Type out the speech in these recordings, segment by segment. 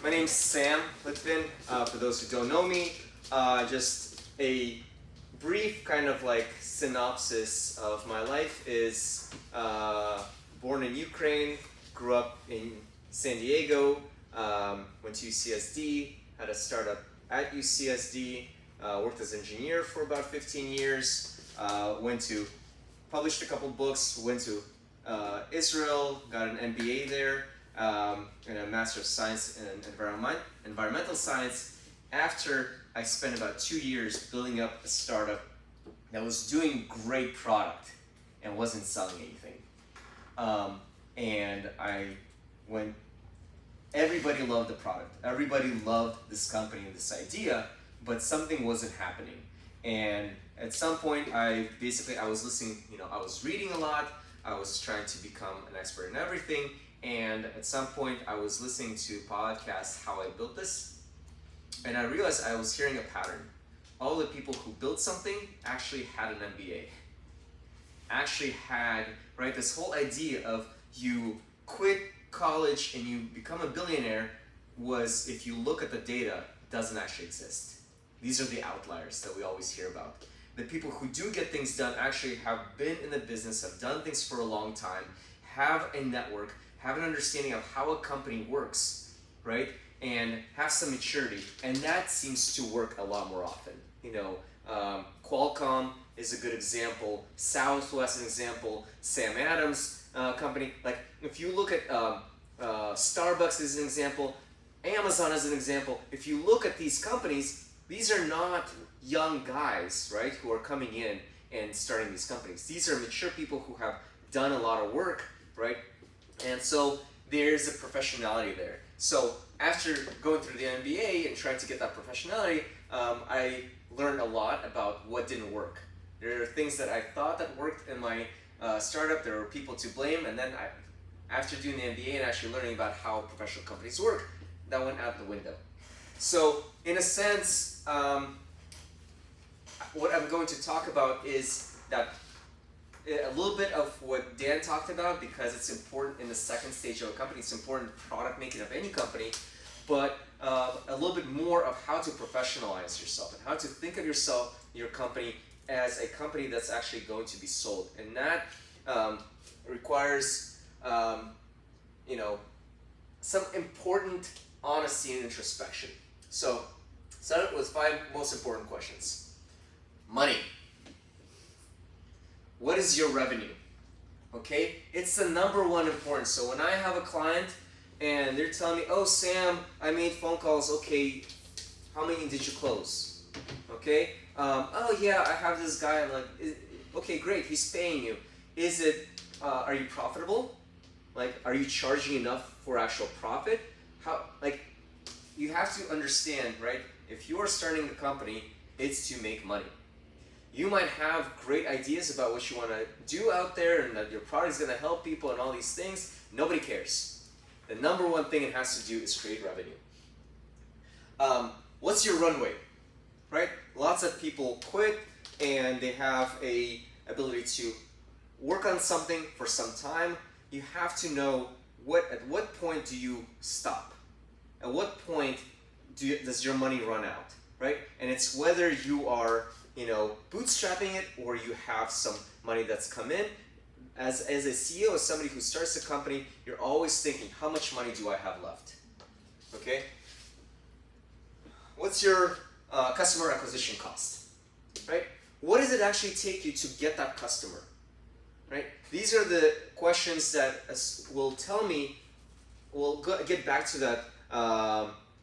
My name's Sam Litvin. For those who don't know me, just a brief kind of like synopsis of my life is born in Ukraine, grew up in San Diego, went to UCSD, had a startup at UCSD, worked as an engineer for about 15 years, published a couple books, went to Israel, got an MBA there, and a Master of Science in Environmental Science. After I spent about 2 years building up a startup that was doing great product and wasn't selling anything. And everybody loved the product. Everybody loved this company and this idea, but something wasn't happening. And at some point, I was listening, I was reading a lot. I was trying to become an expert in everything. And at some point, I was listening to podcasts, How I Built This. And I realized I was hearing a pattern. All the people who built something actually had an MBA. Actually had, right, this whole idea of you quit college and you become a billionaire was, if you look at the data, doesn't actually exist. These are the outliers that we always hear about. The people who do get things done actually have been in the business, have done things for a long time, have a network, have an understanding of how a company works, right? And have some maturity. And that seems to work a lot more often. Qualcomm is a good example. Southwest is an example. Sam Adams company. Like, if you look at Starbucks as an example, Amazon as an example, if you look at these companies, these are not young guys, right, who are coming in and starting these companies. These are mature people who have done a lot of work, right? And so there's a professionality there. So after going through the MBA and trying to get that professionality, I learned a lot about what didn't work. There are things that I thought that worked in my startup. There were people to blame, and then after doing the MBA and actually learning about how professional companies work, that went out the window. So in a sense, what I'm going to talk about is that a little bit of what Dan talked about, because it's important in the second stage of a company. It's important product making of any company, but a little bit more of how to professionalize yourself and how to think of yourself, your company, as a company that's actually going to be sold. And that requires some important honesty and introspection. So start with 5 most important questions. Money. What is your revenue? Okay, it's the number one important. So when I have a client and they're telling me, oh Sam, I made phone calls, okay, how many did you close? Okay, oh yeah, I have this guy, I'm like, okay, great, he's paying you. Are you profitable? Like, are you charging enough for actual profit? You have to understand, right, if you are starting a company, it's to make money. You might have great ideas about what you want to do out there and that your product is going to help people and all these things. Nobody cares. The number one thing it has to do is create revenue. What's your runway? Right? Lots of people quit and they have a ability to work on something for some time. You have to know at what point do you stop? At what point does your money run out? Right? And it's whether you are bootstrapping it or you have some money that's come in. As a CEO, as somebody who starts a company, you're always thinking, how much money do I have left? Okay? What's your customer acquisition cost? Right? What does it actually take you to get that customer? Right? These are the questions that will tell me, get back to that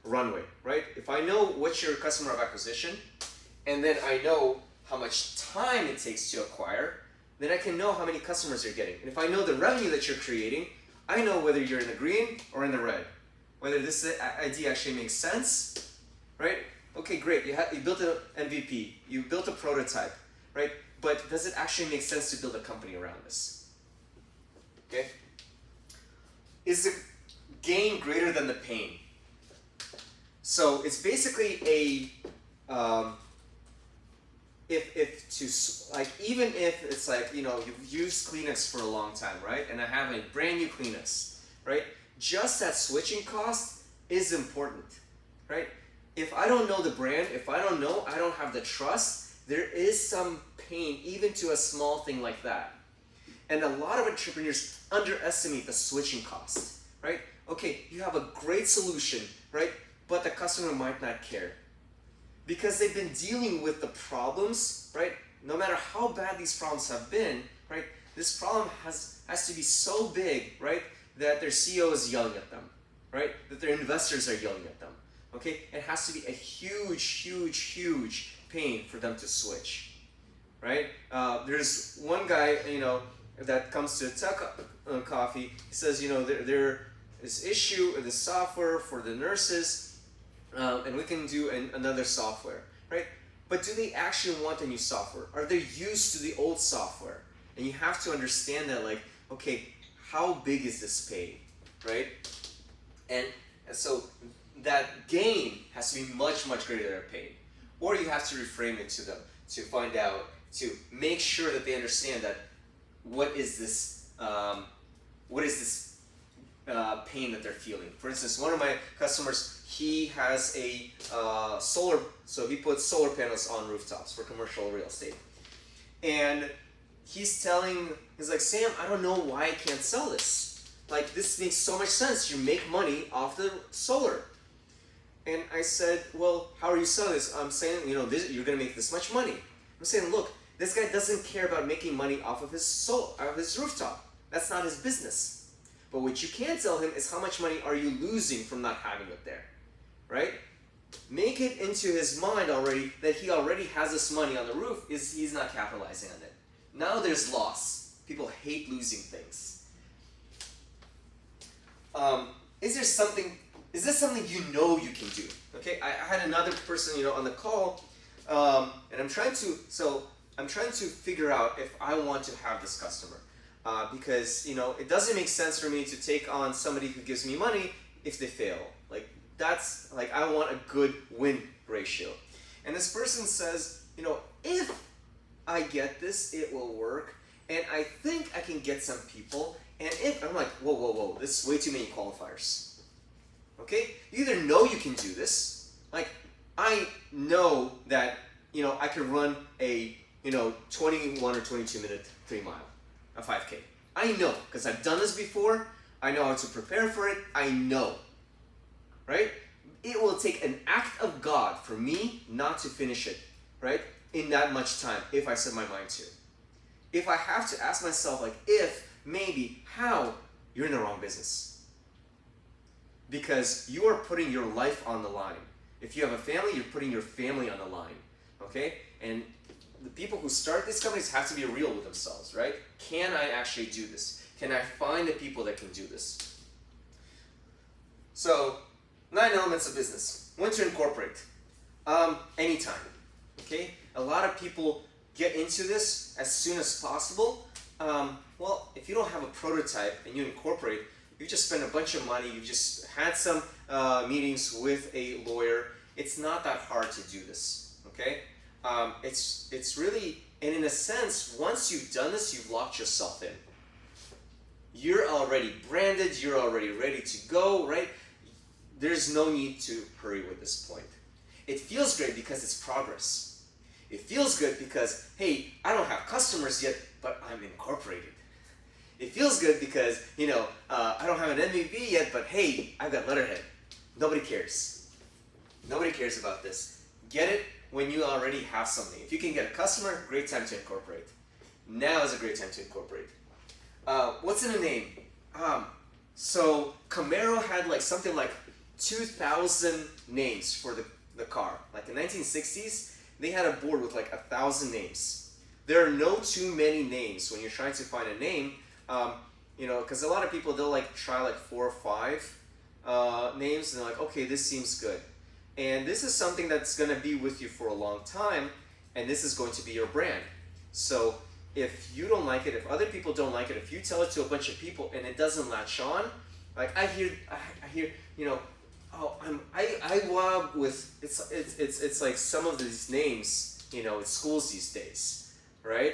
runway, right? If I know what's your customer of acquisition, and then I know how much time it takes to acquire, then I can know how many customers you're getting. And if I know the revenue that you're creating, I know whether you're in the green or in the red. Whether this idea actually makes sense, right? Okay, great, you built an MVP, you built a prototype, right? But does it actually make sense to build a company around this? Okay? Is the gain greater than the pain? So it's basically even if it's like, you've used Kleenex for a long time, right? And I have a brand new Kleenex, right? Just that switching cost is important, right? If I don't know the brand, if I don't have the trust, there is some pain even to a small thing like that. And a lot of entrepreneurs underestimate the switching cost, right? Okay, you have a great solution, right? But the customer might not care because they've been dealing with the problems, right? No matter how bad these problems have been, right? This problem has to be so big, right? That their CEO is yelling at them, right? That their investors are yelling at them, okay? It has to be a huge, huge, huge pain for them to switch, right? There's one guy, that comes to Tech Coffee. He says, there is issue with the software for the nurses, and we can do another software, right? But do they actually want a new software? Are they used to the old software? And you have to understand that, like, okay, how big is this pain, right? And so that gain has to be much, much greater than a pain. Or you have to reframe it to them to find out, to make sure that they understand that what is this pain that they're feeling. For instance, one of my customers, he has a solar, so he puts solar panels on rooftops for commercial real estate. And he's like, Sam, I don't know why I can't sell this. Like, this makes so much sense. You make money off the solar. And I said, well, how are you selling this? I'm saying, you're going to make this much money. I'm saying, look, this guy doesn't care about making money off of his rooftop. That's not his business. But what you can tell him is how much money are you losing from not having it there, right? Make it into his mind already that he already has this money on the roof, he's not capitalizing on it. Now there's loss. People hate losing things. Is this something you can do? Okay, I had another person, on the call, and I'm trying to figure out if I want to have this customer, because it doesn't make sense for me to take on somebody who gives me money if they fail. I want a good win ratio. And this person says, if I get this, it will work, and I think I can get some people. And if I'm like, whoa, this is way too many qualifiers. Okay, you either know you can do this, like I know that I can run a 21 or 22 minute 3 mile, a 5K. I know, because I've done this before. I know how to prepare for it. I know, right? It will take an act of God for me not to finish it, right? In that much time, if I set my mind to. If I have to ask myself, like, if, maybe, how, you're in the wrong business. Because you are putting your life on the line. If you have a family, you're putting your family on the line, okay? And the people who start these companies have to be real with themselves, right? Can I actually do this? Can I find the people that can do this? So, 9 elements of business. When to incorporate. Anytime, okay? A lot of people get into this as soon as possible. Well, if you don't have a prototype and you incorporate, you just spend a bunch of money, you just had some meetings with a lawyer. It's not that hard to do this, okay? It's really, and in a sense, once you've done this, you've locked yourself in. You're already branded, you're already ready to go, right? There's no need to hurry with this point. It feels great because it's progress. It feels good because, hey, I don't have customers yet, but I'm incorporated. It feels good because, I don't have an MVP yet, but hey, I've got letterhead. Nobody cares. Nobody cares about this. Get it when you already have something. If you can get a customer, great time to incorporate. Now is a great time to incorporate. What's in a name? So Camaro had something like 2,000 names for the car. Like in 1960s, they had a board with 1,000 names. There are no too many names when you're trying to find a name, because a lot of people, they'll try 4 or 5 names, and they're like, okay, this seems good. And this is something that's going to be with you for a long time, and this is going to be your brand. So if you don't like it, if other people don't like it, if you tell it to a bunch of people and it doesn't latch on, I hear, I love with, it's like some of these names, at schools these days, right?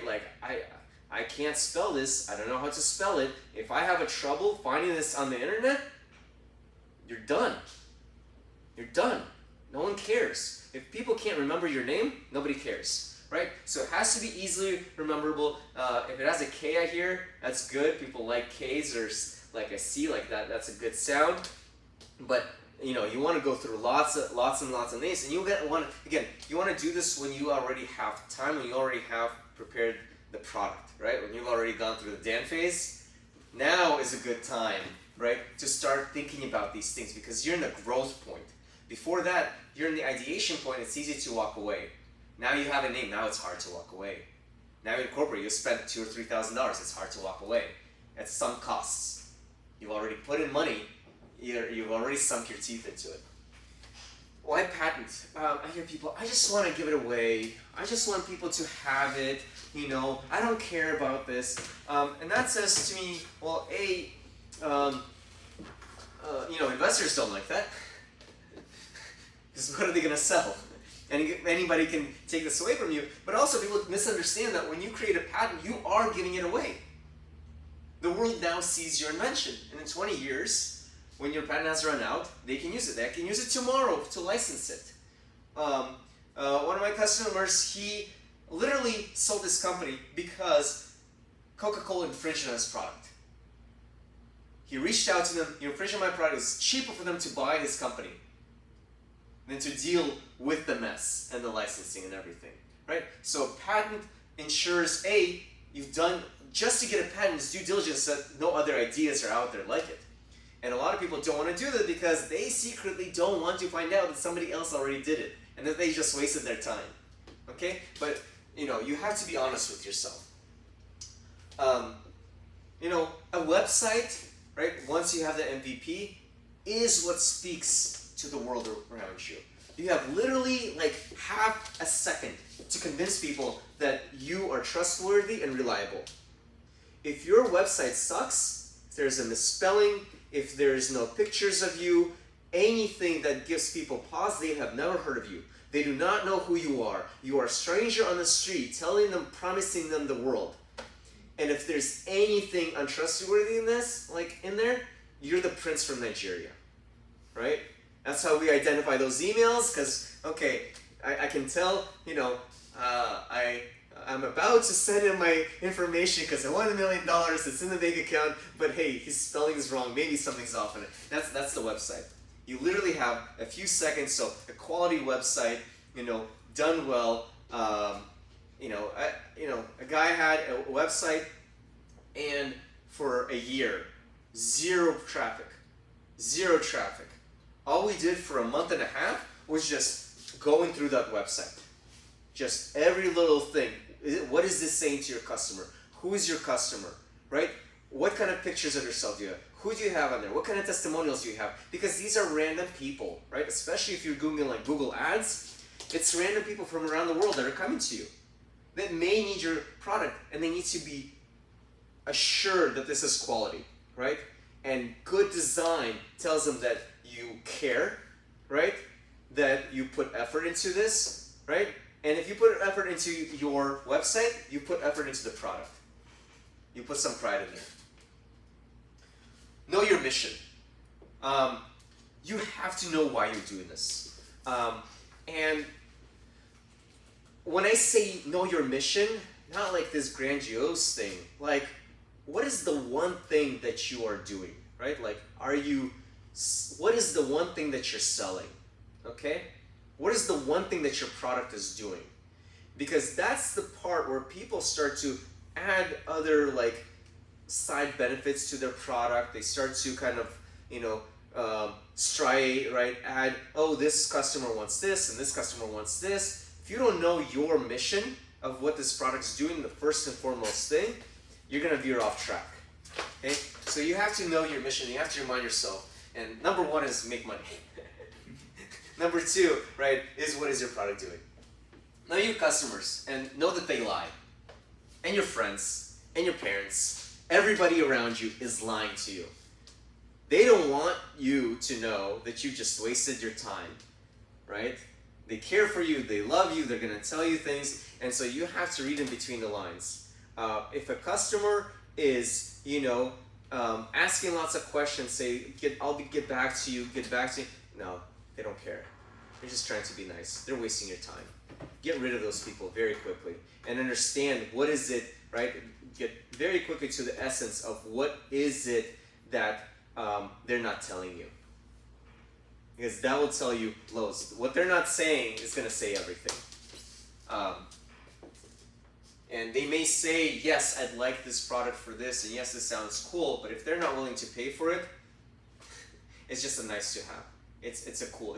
I can't spell this, I don't know how to spell it. If I have a trouble finding this on the internet, you're done. You're done. No one cares. If people can't remember your name, nobody cares, right? So it has to be easily rememberable. If it has a K I hear, that's good. People like Ks or like a C, like that. That's a good sound. But you know, you want to go through lots and lots of names, and you want to do this when you already have time, when you already have prepared the product, right? When you've already gone through the Dan phase. Now is a good time, right, to start thinking about these things, because you're in the growth point. Before that, you're in the ideation point. It's easy to walk away. Now you have a name. Now it's hard to walk away. Now you're in corporate. You spent $2,000 or $3,000. It's hard to walk away. At some costs. You've already put in money. You've already sunk your teeth into it. Why patent? I hear people, I just want to give it away. I just want people to have it. You know, I don't care about this. And that says to me, well, investors don't like that. Because what are they going to sell? Anybody can take this away from you. But also people misunderstand that when you create a patent, you are giving it away. The world now sees your invention. And in 20 years, when your patent has run out, they can use it. They can use it tomorrow to license it. One of my customers, he literally sold this company because Coca-Cola infringed on his product. He reached out to them, you infringed on my product, it's cheaper for them to buy his company than to deal with the mess and the licensing and everything, right? So a patent ensures, you've done, just to get a patent, is due diligence that no other ideas are out there like it. And a lot of people don't want to do that because they secretly don't want to find out that somebody else already did it and that they just wasted their time, okay? But, you have to be honest with yourself. A website, right, once you have the MVP, is what speaks to the world around you. You have literally like half a second to convince people that you are trustworthy and reliable. If your website sucks, if there's a misspelling, if there's no pictures of you, anything that gives people pause, they have never heard of you. They do not know who you are. You are a stranger on the street telling them, promising them the world. And if there's anything untrustworthy in this, like in there, you're the prince from Nigeria, right? That's how we identify those emails, because, okay, I can tell, I'm about to send in my information because I won $1 million, it's in the bank account, but hey, his spelling is wrong, maybe something's off in it. That's the website. You literally have a few seconds, so a quality website, done well. A guy had a website, and for a year, zero traffic. All we did for a month and a half was just going through that website. Just every little thing. What is this saying to your customer? Who is your customer, right? What kind of pictures of yourself do you have? Who do you have on there? What kind of testimonials do you have? Because these are random people, right? Especially if you're Googling like Google Ads, it's random people from around the world that are coming to you that may need your product, and they need to be assured that this is quality, right? And good design tells them that you care, right? That you put effort into this, right? And if you put effort into your website, you put effort into the product. You put some pride in there. Know your mission. You have to know why you're doing this. And when I say know your mission, not like this grandiose thing, like what is the one thing that you are doing, right? Like, what is the one thing that you're selling, okay? What is the one thing that your product is doing? Because that's the part where people start to add other like side benefits to their product. They start to kind of, striate, right? Add, this customer wants this and this customer wants this. If you don't know your mission of what this product is doing, the first and foremost thing, you're gonna veer off track, okay? So you have to know your mission. You have to remind yourself. And number one is make money. Number two, right, is what is your product doing? Know your customers and know that they lie. And your friends, and your parents, everybody around you is lying to you. They don't want you to know that you just wasted your time, right? They care for you, they love you, they're gonna tell you things, and so you have to read in between the lines. If a customer is, asking lots of questions, say, get back to you, no. They don't care. They're just trying to be nice. They're wasting your time. Get rid of those people very quickly and understand what is it, right? Get very quickly to the essence of what is it that they're not telling you. Because that will tell you loads. What they're not saying is going to say everything. And they may say, yes, I'd like this product for this, and yes, this sounds cool, but if they're not willing to pay for it, it's just a nice to have. It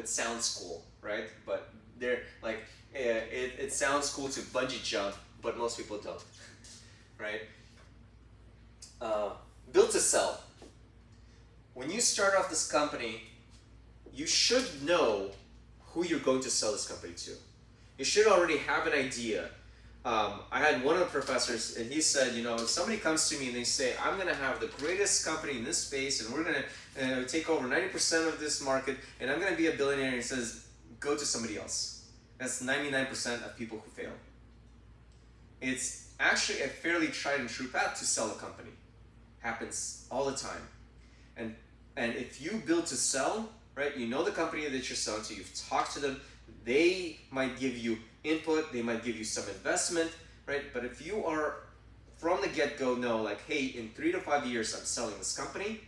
sounds cool, right? But they're like, it sounds cool to bungee jump, but most people don't, right? Build to sell. When you start off this company, you should know who you're going to sell this company to. You should already have an idea. I had one of the professors, and he said, if somebody comes to me and they say, I'm going to have the greatest company in this space, and we're going to take over 90% of this market, and I'm going to be a billionaire, and he says, go to somebody else. That's 99% of people who fail. It's actually a fairly tried and true path to sell a company. Happens all the time. And if you build to sell, right, you know the company that you're selling to, you've talked to them, they might give you input, they might give you some investment, right? But if you are from the get-go know like, hey, in 3 to 5 years I'm selling this company,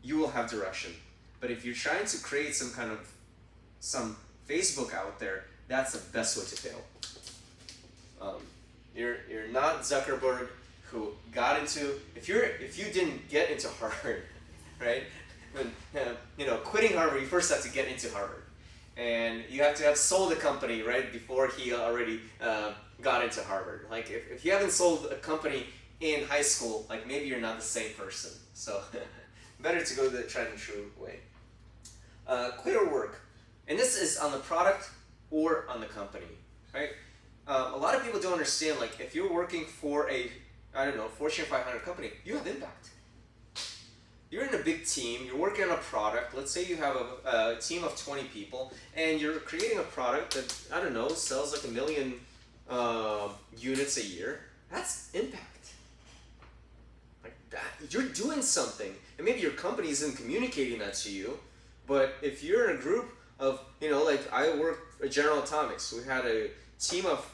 you will have direction. But if you're trying to create some Facebook out there, that's the best way to fail. You're not Zuckerberg who got into, if you didn't get into Harvard, right? Quitting Harvard, you first have to get into Harvard. And you have to have sold a company, right, before he already got into Harvard. Like, if you haven't sold a company in high school, like, maybe you're not the same person. So, better to go the tried and true way. Quit or work. And this is on the product or on the company, right? A lot of people don't understand, like, if you're working for a, Fortune 500 company, you have impact. You're in a big team, you're working on a product, let's say you have a team of 20 people, and you're creating a product that, sells like 1 million units a year. That's impact. Like that, you're doing something. And maybe your company isn't communicating that to you, but if you're in a group of, like I worked at General Atomics, we had a team of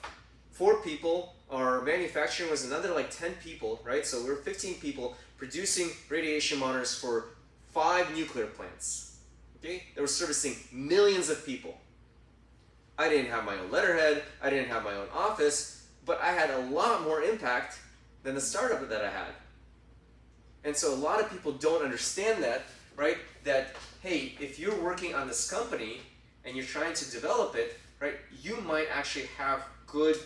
4 people, our manufacturing was another like 10 people, right? So we were 15 people producing radiation monitors for 5 nuclear plants. Okay? They were servicing millions of people. I didn't have my own letterhead, I didn't have my own office, but I had a lot more impact than the startup that I had. And so a lot of people don't understand that, right? That, hey, if you're working on this company and you're trying to develop it, right, you might actually have good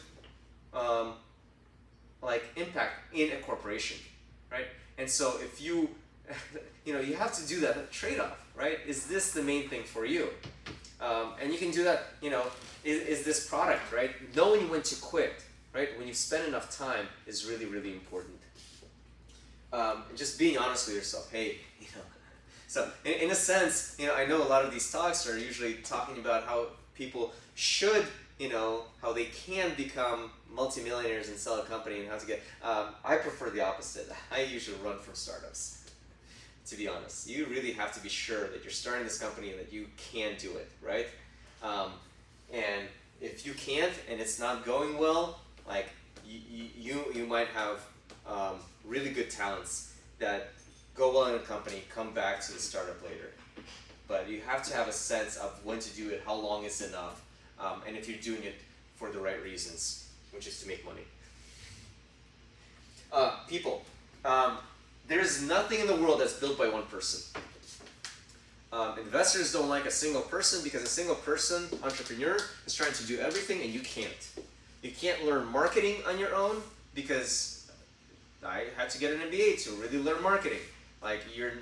impact in a corporation, right? And so if you, you have to do that trade-off, right? Is this the main thing for you? And you can do that, is this product, right? Knowing when to quit, right? When you spend enough time is really, really important. Just being honest with yourself, hey, So in a sense, I know a lot of these talks are usually talking about how people should, how they can become multimillionaires and sell a company and how to get, I prefer the opposite. I usually run from startups, to be honest. You really have to be sure that you're starting this company and that you can do it, right? And if you can't and it's not going well, like you might have really good talents that go well in a company, come back to the startup later. But you have to have a sense of when to do it, how long is enough, and if you're doing it for the right reasons, which is to make money. People. There's nothing in the world that's built by one person. Investors don't like a single person because a single person, entrepreneur, is trying to do everything and you can't. You can't learn marketing on your own because I had to get an MBA to really learn marketing. Like you're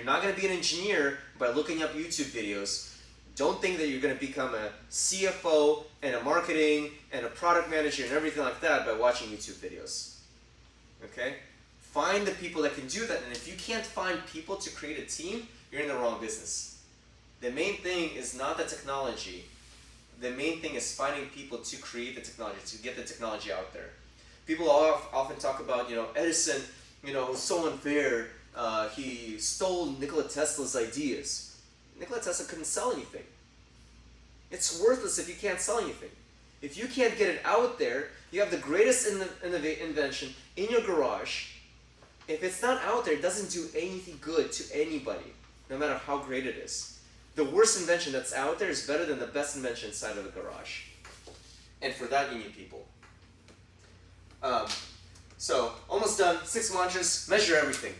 not going to be an engineer by looking up YouTube videos. Don't think that you're going to become a CFO and a marketing and a product manager and everything like that by watching YouTube videos. Okay? Find the people that can do that, and if you can't find people to create a team, you're in the wrong business. The main thing is not the technology. The main thing is finding people to create the technology, to get the technology out there. People often talk about, Edison, was so unfair. He stole Nikola Tesla's ideas. Nikola Tesla couldn't sell anything. It's worthless if you can't sell anything. If you can't get it out there, you have the greatest invention in your garage. If it's not out there, it doesn't do anything good to anybody, no matter how great it is. The worst invention that's out there is better than the best invention inside of the garage. And for that, you need people. So, almost done. 6 mantras, measure everything.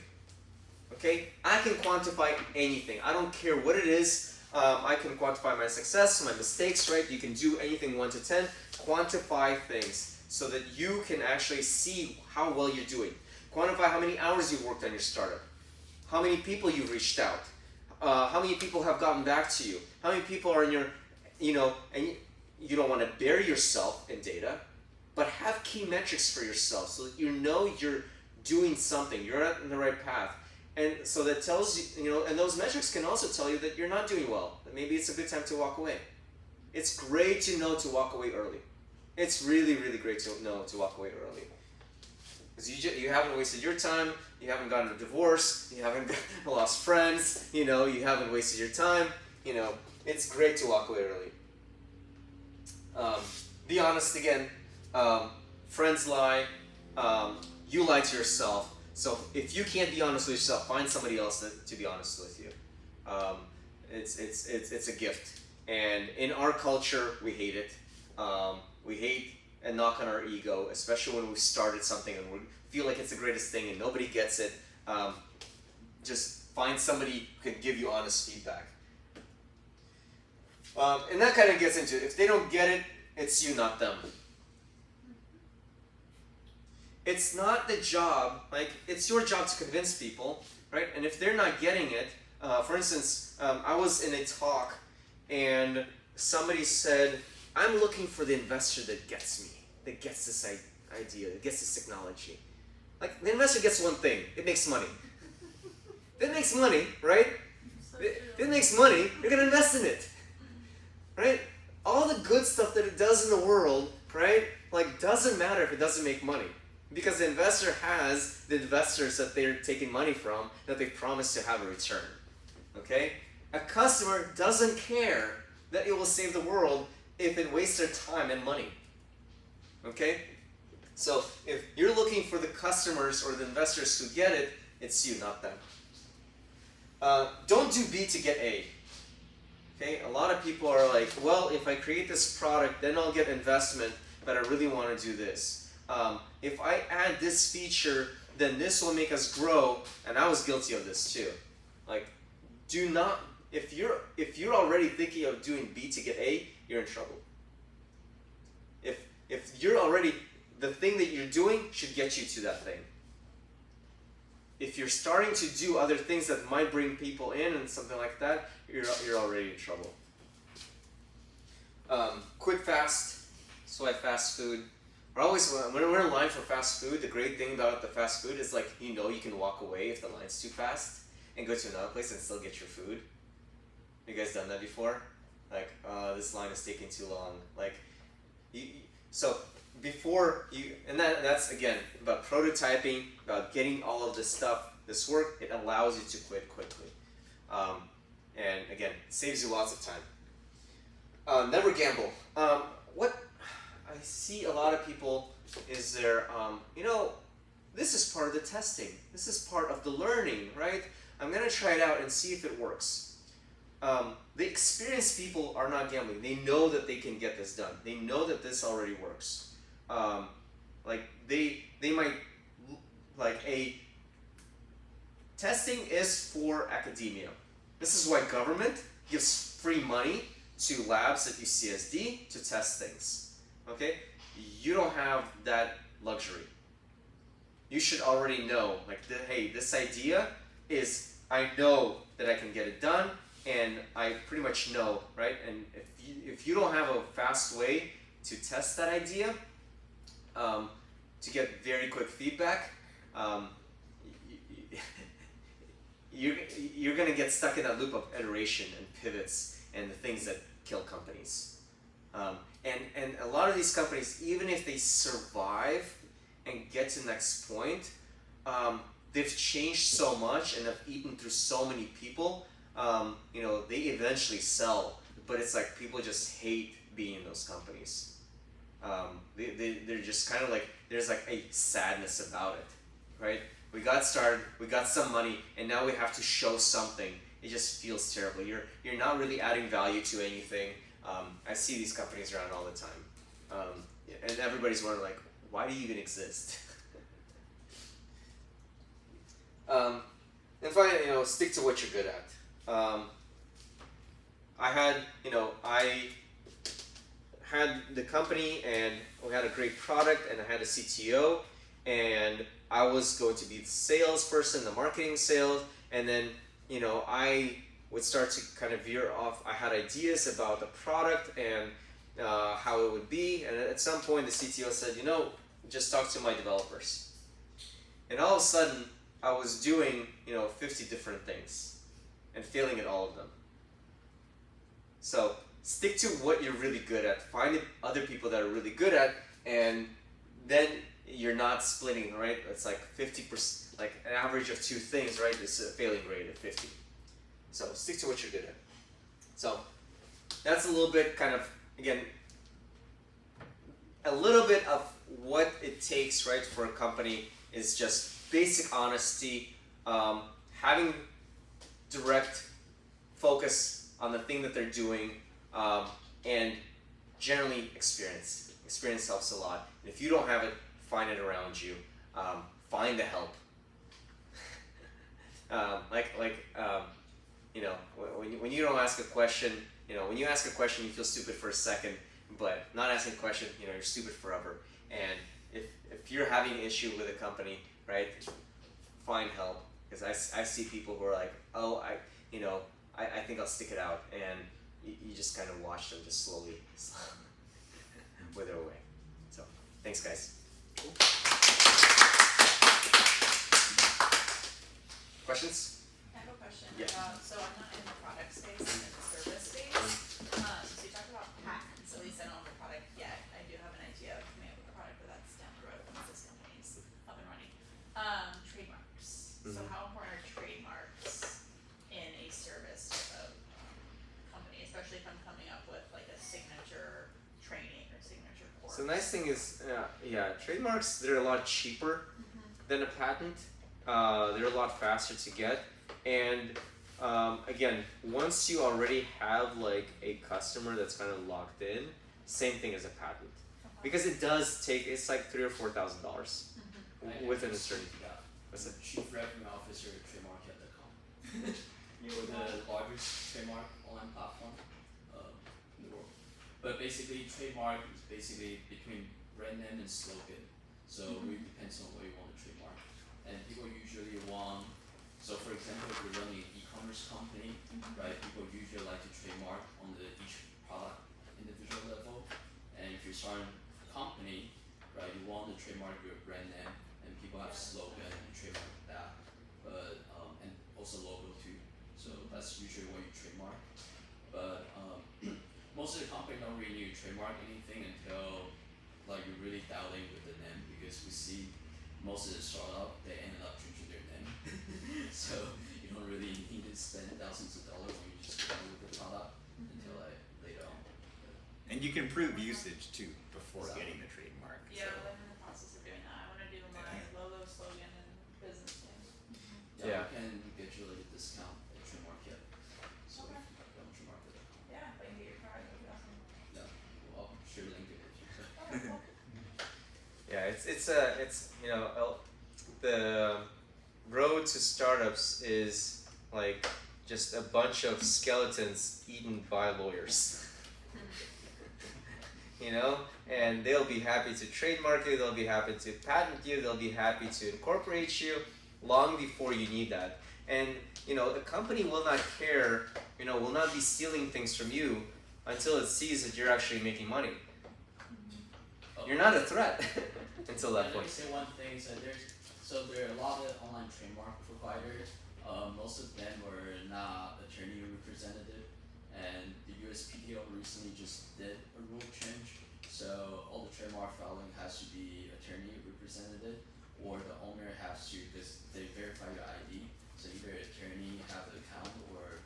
Okay? I can quantify anything. I don't care what it is. I can quantify my success, my mistakes, right? You can do anything 1 to 10. Quantify things so that you can actually see how well you're doing. Quantify how many hours you've worked on your startup. How many people you've reached out. How many people have gotten back to you. How many people are in your, and you don't want to bury yourself in data, but have key metrics for yourself so that you know you're doing something, you're on the right path. And so that tells you, and those metrics can also tell you that you're not doing well, that maybe it's a good time to walk away. It's great to know to walk away early. It's really, really great to know to walk away early. Because you haven't wasted your time, you haven't gotten a divorce, you haven't lost friends, you haven't wasted your time, it's great to walk away early. Be honest again. Friends lie, you lie to yourself. So if you can't be honest with yourself, find somebody else to be honest with you. It's a gift. And in our culture, we hate it. We hate and knock on our ego, especially when we started something and we feel like it's the greatest thing and nobody gets it. Just find somebody who can give you honest feedback. And that kind of gets into it. If they don't get it, it's you, not them. It's not the job, it's your job to convince people, right? And if they're not getting it, for instance, I was in a talk and somebody said, I'm looking for the investor that gets me, that gets this idea, that gets this technology. The investor gets one thing, it makes money. If it makes money, right? If it makes money, you're going to invest in it, right? All the good stuff that it does in the world, right? Doesn't matter if it doesn't make money. Because the investor has the investors that they're taking money from that they promised to have a return. Okay? A customer doesn't care that it will save the world if it wastes their time and money. Okay? So if you're looking for the customers or the investors who get it, it's you, not them. Don't do B to get A. Okay? A lot of people are like, well, if I create this product, then I'll get investment, but I really want to do this. If I add this feature, then this will make us grow, and I was guilty of this too. Do not, if you're already thinking of doing B to get A, you're in trouble. If you're already, the thing that you're doing should get you to that thing. If you're starting to do other things that might bring people in and something like that, you're already in trouble. Quick fast, so I fast food. When we're in line for fast food, the great thing about the fast food is you can walk away if the line's too fast and go to another place and still get your food. You guys done that before? This line is taking too long. So before you, and that's again about prototyping, about getting all of this stuff, this work, it allows you to quit quickly. And again, it saves you lots of time. Never gamble. What I see a lot of people is this is part of the testing. This is part of the learning, right? I'm going to try it out and see if it works. The experienced people are not gambling. They know that they can get this done. They know that this already works. They might, testing is for academia. This is why government gives free money to labs at UCSD to test things. Okay? You don't have that luxury. You should already know, hey, this idea is, I know that I can get it done, and I pretty much know, right? And if you don't have a fast way to test that idea, to get very quick feedback, you're going to get stuck in that loop of iteration and pivots and the things that kill companies. And a lot of these companies, even if they survive and get to the next point, they've changed so much and have eaten through so many people they eventually sell, but it's like people just hate being in those companies. They're just kind of like, there's like a sadness about it, right? We got started, we got some money, and now we have to show something. It just feels terrible. You're not really adding value to anything. I see these companies around all the time, and everybody's wondering like, why do you even exist? And finally, stick to what you're good at. I had the company, and we had a great product, and I had a CTO, and I was going to be the salesperson, the marketing sales, and then I would start to kind of veer off. I had ideas about the product and how it would be, and at some point the CTO said, just talk to my developers. And all of a sudden, I was doing 50 different things and failing at all of them. So stick to what you're really good at. Find other people that are really good at, and then you're not splitting, right? It's like 50%, like an average of 2 things, right? It's a failing rate of 50. So stick to what you're good at. So that's a little bit kind of, again, a little bit of what it takes, right, for a company is just basic honesty, having direct focus on the thing that they're doing, and generally experience. Experience helps a lot. And if you don't have it, find it around you. Find the help. When you don't ask a question, when you ask a question, you feel stupid for a second, but not asking a question, you're stupid forever. And if you're having an issue with a company, right, find help. Because I see people who are like, oh, I think I'll stick it out, and you just kind of watch them just slowly wither away. So, thanks, guys. Cool. Questions? I have a question. Yeah. So I'm not in the product space, I'm in the service space. So you talked about patents, at least I don't have a product yet. I do have an idea of coming up with a product, but that's down the road once this company's up and running. Trademarks. So how important are trademarks in a service type of company, especially if I'm coming up with like a signature training or signature course? So the nice thing is, trademarks, they're a lot cheaper than a patent. They're a lot faster to get, and again, once you already have like a customer that's kind of locked in, same thing as a patent, because it does take, it's like $3,000 or $4,000 with an attorney. Yeah, as a chief revenue officer at trademark.com. We're the largest trademark online platform in the world. But basically, trademark is basically between brand name and slogan. So it depends on what you want to trademark. And people usually want, so for example, if you're running an e-commerce company, right, people usually like to trademark on each product individual level. And if you're starting a company, right, you want to trademark your brand name, and people have slogan and trademark that, but and also logo too. So that's usually what you trademark. But most of the company don't really need to trademark anything until like you're really doubting with the name, because we see most of the startup, they ended up changing their name. So you don't really need to spend thousands of dollars when you just go with the product until like later on. And you can prove usage too before Exactly. getting the trademark. Yeah, So. I'm in the process of doing that. I want to do my logo, slogan, and business name. Yeah. We can get you like a discount at trademark yet. So Okay. if you don't trademark it. Yeah, if I can get your card, that'd be awesome. Yeah, well, I'll share link it with you. Okay, cool. Yeah, the road to startups is like just a bunch of skeletons eaten by lawyers. And they'll be happy to trademark you, they'll be happy to patent you, they'll be happy to incorporate you long before you need that. And the company will not care, will not be stealing things from you until it sees that you're actually making money. You're not a threat until that Let point. me say one thing. So there are a lot of online trademark providers. Most of them were not attorney representative, and the USPTO recently just did a rule change. So all the trademark filing has to be attorney representative, or the owner has to, because they verify your ID. So either attorney have the account, or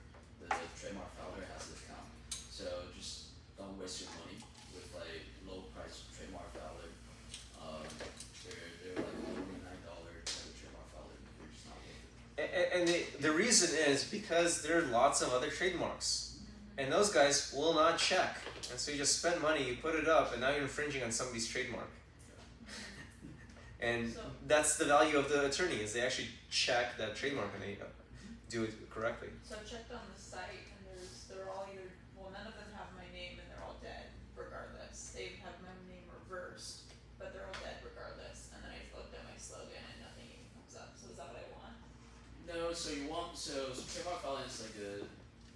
the reason is because there are lots of other trademarks, and those guys will not check. And so you just spend money, you put it up, and now you're infringing on somebody's trademark. And So- that's the value of the attorney, is they actually check that trademark and they do it correctly. So I checked on the site and they're all either, well, none of them have my name and they're all dead regardless. They have my name reversed, but they're all dead regardless. And then I looked at my slogan and nothing even comes up. So is that what I want? No, so trademark filing is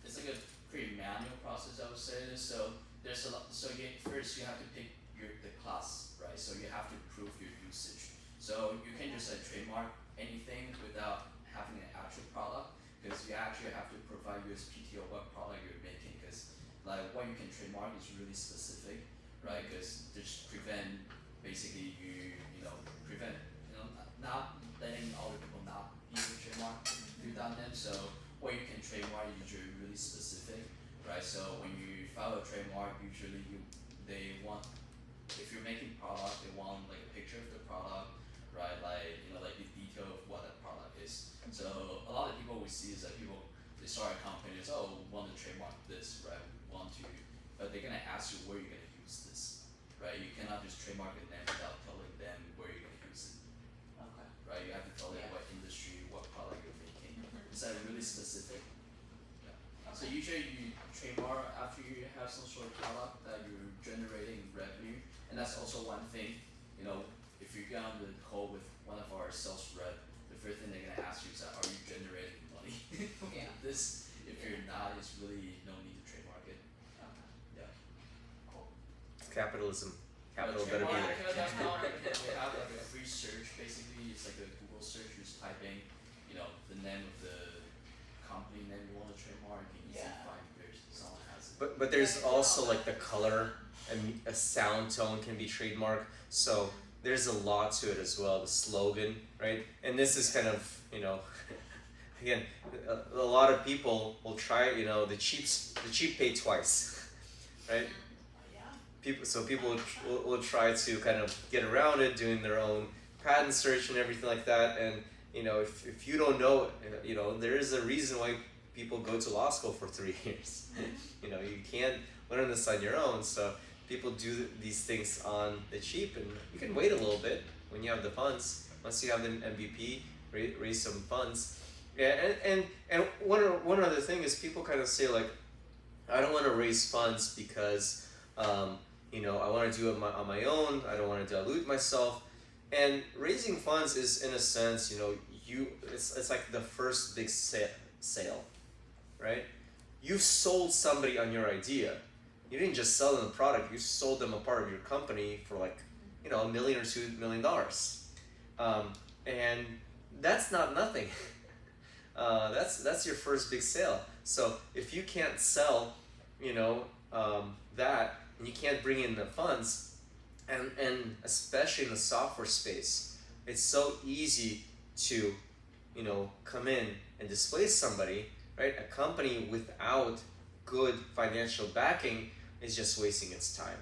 it's like a pretty manual process, I would say. So there's a lot. So first you have to pick the class, right? So you have to prove your usage. So you can just trademark anything without having an actual product, because you actually have to provide USPT or what product you're making. Because like what you can trademark is really specific, right? Because just prevent basically prevent not letting other people not use your trademark without them. So what you can trademark is usually really specific, right? So when you file a trademark, usually they want, if you're making product, they want like a picture of the product, right? Like like the detail of what that product is. So a lot of people we see is that they start a company, it's we want to trademark this, right? But they're gonna ask you where you're gonna use this, right? You cannot just trademark it then without telling them where you're gonna use it, Okay. right? You have to tell them Yeah. what industry, what product you're making. Mhm. It's really specific. Yeah. So Okay. usually you trademark after you have some sort of product that you're generating revenue, and that's also one thing. If you get on the call with one of our sales rep, the first thing they're gonna ask you is, are you generating money from Yeah. this? If you're not, it's really no need to trademark it. Okay. Yeah. Cool. Capitalism. Capital But better be trademark, there. we have like a free search. Basically, it's like a Google search. You just type in, the name of the company name you want to trademark. You can easily Yeah. find if someone has it. But there's also like the color and a sound tone can be trademarked. So there's a lot to it as well. The slogan, right? And this is kind of again, a lot of people will try. The cheap pay twice, right? Yeah. People will try to kind of get around it, doing their own patent search and everything like that. And if you don't know, there is a reason why people go to law school for 3 years. You can't learn this on your own. So people do these things on the cheap, and you can wait a little bit when you have the funds. Once you have the MVP, raise some funds. Yeah, and one other thing is people kind of say like, I don't want to raise funds because I want to do it on my own. I don't want to dilute myself. And raising funds is, in a sense, it's like the first big sale, right? You've sold somebody on your idea. You didn't just sell them the product. You sold them a part of your company for like, $1 million or $2 million, and that's not nothing. That's your first big sale. So if you can't sell, that, and you can't bring in the funds, and especially in the software space, it's so easy to, come in and displace somebody, right? A company without good financial backing is just wasting its time.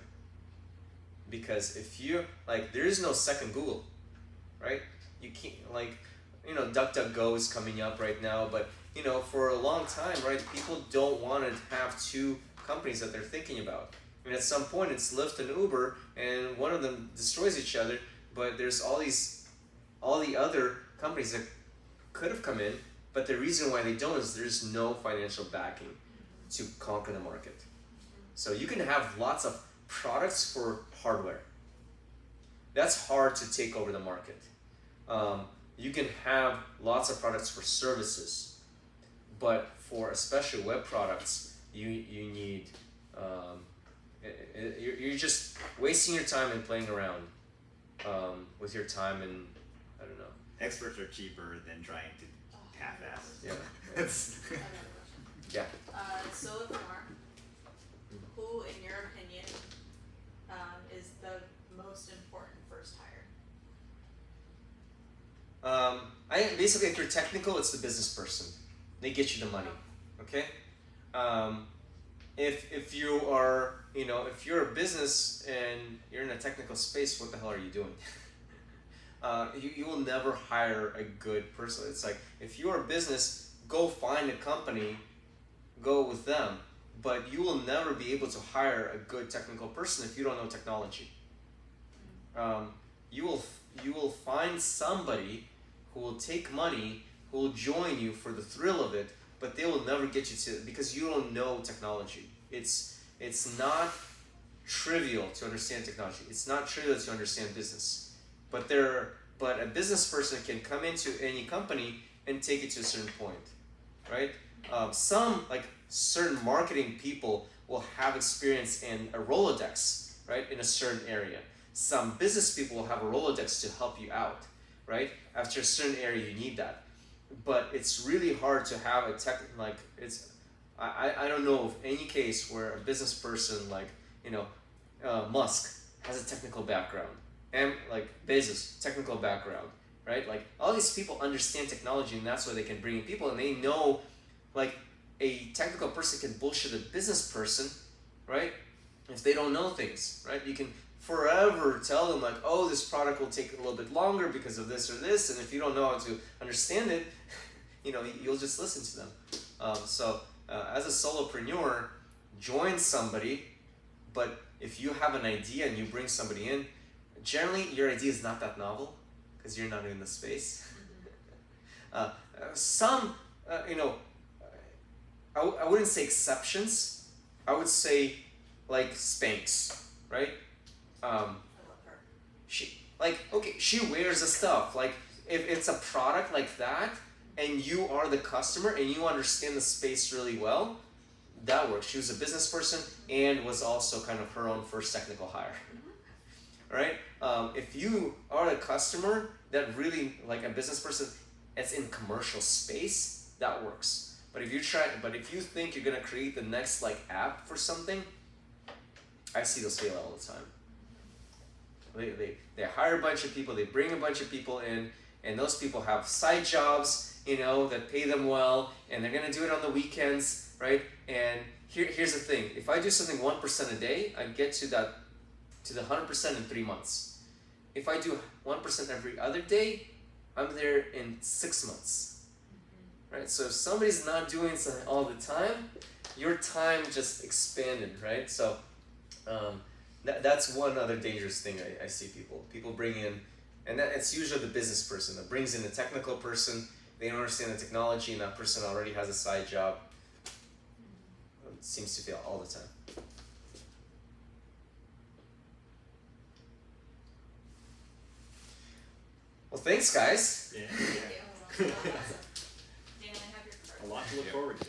Because if you're there is no second Google, right? You can't DuckDuckGo is coming up right now, but for a long time, right? People don't want to have two companies that they're thinking about. And at some point, it's Lyft and Uber, and one of them destroys each other. But there's all the other companies that could have come in, but the reason why they don't is there's no financial backing to conquer the market. So you can have lots of products for hardware. That's hard to take over the market. You can have lots of products for services, but for especially web products, you need you're just wasting your time and playing around with your time, and I don't know. Experts are cheaper than trying to half-ass. Yeah. It's I have another question. Yeah. Solopreneur, who, in your opinion, is the most important first hire? Basically, if you're technical, it's the business person. They get you the money. Okay. If you are, if you're a business and you're in a technical space, what the hell are you doing? You will never hire a good person. It's like, if you're a business, go find a company, go with them, but you will never be able to hire a good technical person if you don't know technology. You will find somebody who will take money, who will join you for the thrill of it, but they will never get you to, because you don't know technology. It's not trivial to understand technology. It's not trivial to understand business. But a business person can come into any company and take it to a certain point, right? Some, like certain marketing people, will have experience in a Rolodex, right, in a certain area. Some business people will have a Rolodex to help you out, right? After a certain area, you need that. But it's really hard to have a tech, like, I don't know of any case where a business person like, Musk has a technical background, and like Bezos, technical background, right? Like all these people understand technology, and that's why they can bring in people, and they know, like, a technical person can bullshit a business person, right? If they don't know things, right? You can forever tell them like, oh, this product will take a little bit longer because of this or this, and if you don't know how to understand it, you'll just listen to them. As a solopreneur, join somebody, but if you have an idea and you bring somebody in, generally your idea is not that novel because you're not in the space. I wouldn't say exceptions. I would say like Spanx, right? I love her. She wears the stuff. Like if it's a product like that and you are the customer and you understand the space really well, that works. She was a business person and was also kind of her own first technical hire. Right? If you are a customer that really, like a business person that's in commercial space, that works. But if you think you're gonna create the next like app for something, I see those fail all the time. They hire a bunch of people, they bring a bunch of people in, and those people have side jobs, that pay them well, and they're gonna do it on the weekends, right? And here's the thing: if I do something 1% a day, I get to the 100% in 3 months. If I do 1% every other day, I'm there in 6 months, right? So if somebody's not doing something all the time, your time just expanded, right? So that's one other dangerous thing I see people bring in, and it's usually the business person that brings in a technical person. They don't understand the technology, and that person already has a side job. It seems to fail all the time. Well, thanks, guys. Yeah. Thank you. Awesome. Dan, I have your card. A lot to look forward to.